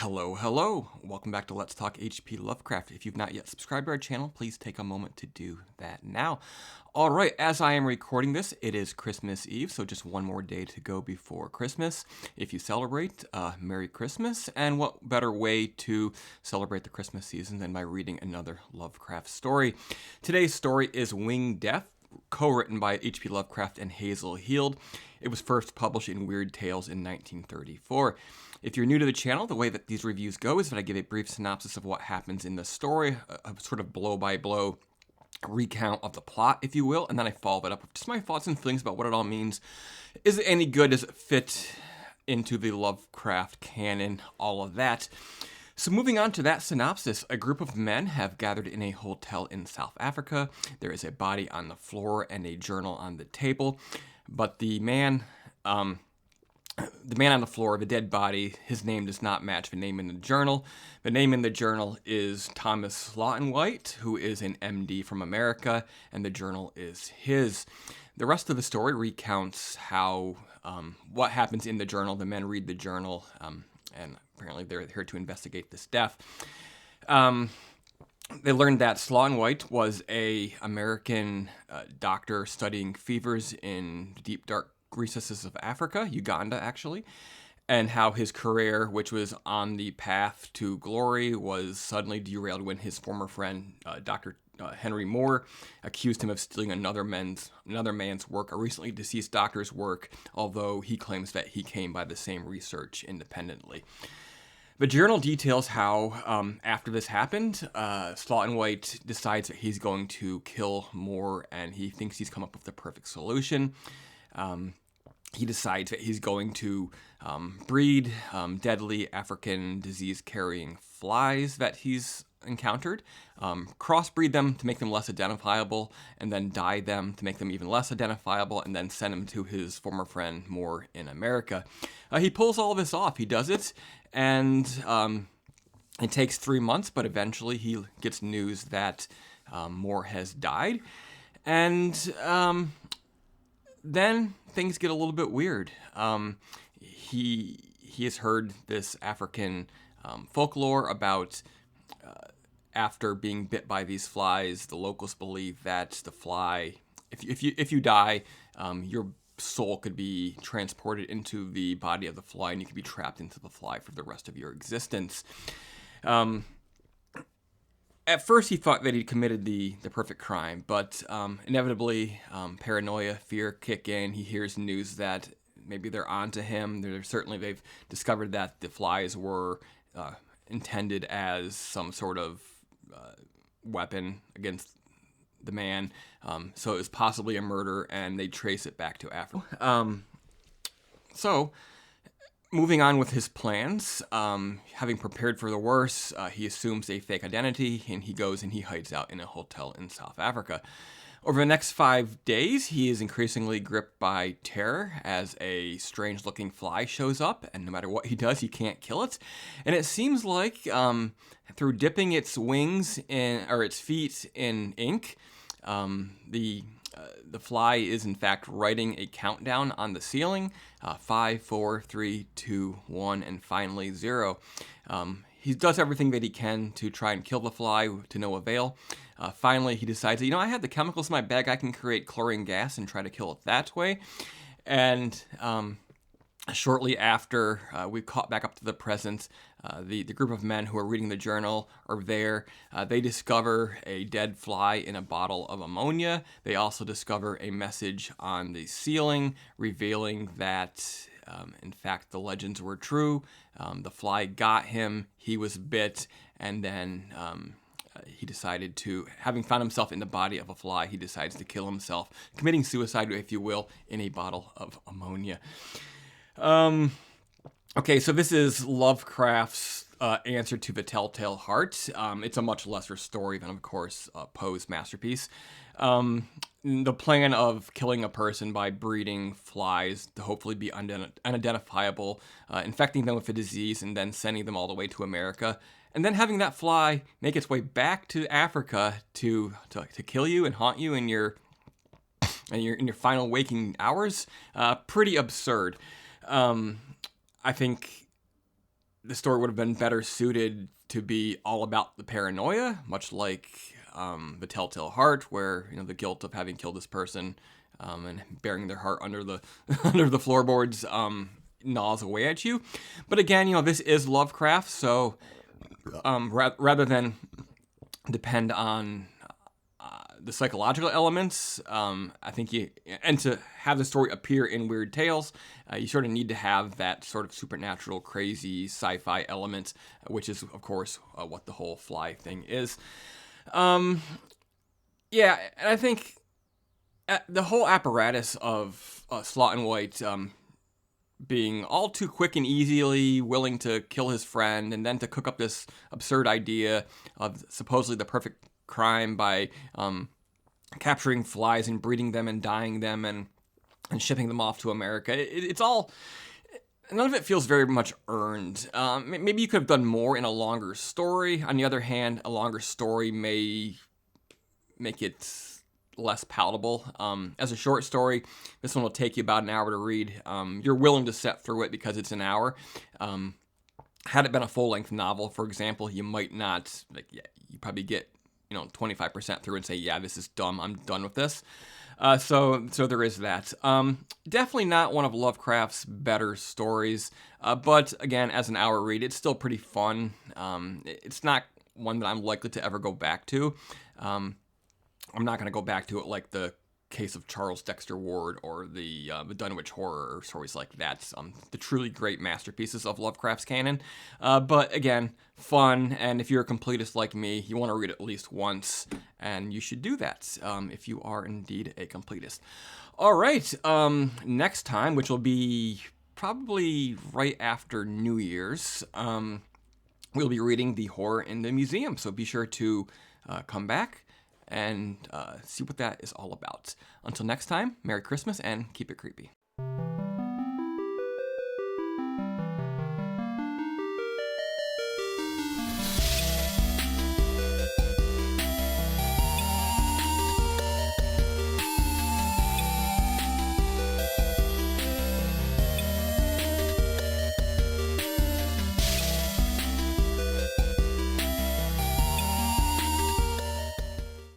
Hello. Welcome back to Let's Talk HP Lovecraft. If you've not yet subscribed to our channel, please take a moment to do that now. All right, as I am recording this, it is Christmas Eve, so just one more day to go before Christmas. If you celebrate, Merry Christmas, and what better way to celebrate the Christmas season than by reading another Lovecraft story. Today's story is Winged Death, co-written by H.P. Lovecraft and Hazel Heald. It was first published in Weird Tales in 1934. If you're new to the channel, the way that these reviews go is that I give a brief synopsis of what happens in the story, a sort of blow-by-blow recount of the plot, if you will, and then I follow it up with just my thoughts and feelings about what it all means. Is it any good? Does it fit into the Lovecraft canon? All of that. So moving on to that synopsis, a group of men have gathered in a hotel in South Africa. There is a body on the floor and a journal on the table, but the man on the floor, the dead body, his name does not match the name in the journal. The name in the journal is Thomas Lawton-White, who is an MD from America, and the journal is his. The rest of the story recounts how what happens in the journal. The men read the journal, and apparently they're here to investigate this death. They learned that Lawton-White was an American doctor studying fevers in the deep, dark recesses of Africa, Uganda actually, and how his career, which was on the path to glory, was suddenly derailed when his former friend, Dr. Henry Moore, accused him of stealing another man's work, a recently deceased doctor's work, although he claims that he came by the same research independently. The journal details how, after this happened, Lawton-White decides that he's going to kill Moore, and he thinks he's come up with the perfect solution. He decides that he's going to breed deadly African disease-carrying flies that he's encountered, crossbreed them to make them less identifiable, and then dye them to make them even less identifiable, and then send them to his former friend Moore in America. He pulls all this off. He does it, and it takes 3 months, but eventually he gets news that Moore has died, and then things get a little bit weird. He has heard this African folklore about after being bit by these flies, the locals believe that the fly, if you die, your soul could be transported into the body of the fly, and you could be trapped into the fly for the rest of your existence. At first, he thought that he'd committed the perfect crime, but inevitably, paranoia, fear kick in. He hears news that maybe they're onto him. They've discovered that the flies were intended as some sort of weapon against the man. So it was possibly a murder, and they trace it back to Africa. So moving on with his plans, having prepared for the worst, he assumes a fake identity, and he goes and he hides out in a hotel in South Africa. Over the next 5 days, he is increasingly gripped by terror as a strange-looking fly shows up, and no matter what he does, he can't kill it. And it seems like through dipping its its feet in ink, the fly is in fact writing a countdown on the ceiling, 5, 4, 3, 2, 1, and finally 0. He does everything that he can to try and kill the fly to no avail. Finally, he decides, I have the chemicals in my bag, I can create chlorine gas and try to kill it that way. And shortly after we caught back up to the present, the group of men who are reading the journal are there. They discover a dead fly in a bottle of ammonia. They also discover a message on the ceiling revealing that, in fact, the legends were true. The fly got him, he was bit, and then he decided to, having found himself in the body of a fly, he decides to kill himself, committing suicide, if you will, in a bottle of ammonia. Okay, so this is Lovecraft's answer to the Telltale Heart. It's a much lesser story than, of course, Poe's masterpiece. The plan of killing a person by breeding flies to hopefully be unidentifiable, infecting them with a disease, and then sending them all the way to America, and then having that fly make its way back to Africa to kill you and haunt you in your final waking hours. Pretty absurd. I think the story would have been better suited to be all about the paranoia, much like the Telltale Heart, where the guilt of having killed this person and burying their heart under the under the floorboards gnaws away at you. But again, this is Lovecraft, so rather than depend on the psychological elements, I think and to have the story appear in Weird Tales, you sort of need to have that sort of supernatural, crazy sci-fi element, which is, of course, what the whole fly thing is. And I think the whole apparatus of Slot and White being all too quick and easily willing to kill his friend, and then to cook up this absurd idea of supposedly the perfect crime by capturing flies and breeding them and dyeing them and shipping them off to America. It's all, none of it feels very much earned. Maybe you could have done more in a longer story. On the other hand, a longer story may make it less palatable. As a short story, this one will take you about an hour to read. You're willing to sit through it because it's an hour. Had it been a full-length novel, for example, you might not, you probably get 25% through and say, yeah, this is dumb, I'm done with this. So there is that. Definitely not one of Lovecraft's better stories, but again, as an hour read, it's still pretty fun. It's not one that I'm likely to ever go back to. I'm not going to go back to it like the Case of Charles Dexter Ward or the Dunwich Horror or stories like that. The truly great masterpieces of Lovecraft's canon. But again, fun, and if you're a completist like me, you want to read it at least once, and you should do that if you are indeed a completist. All right, next time, which will be probably right after New Year's, we'll be reading The Horror in the Museum, so be sure to come back and see what that is all about. Until next time, Merry Christmas and keep it creepy.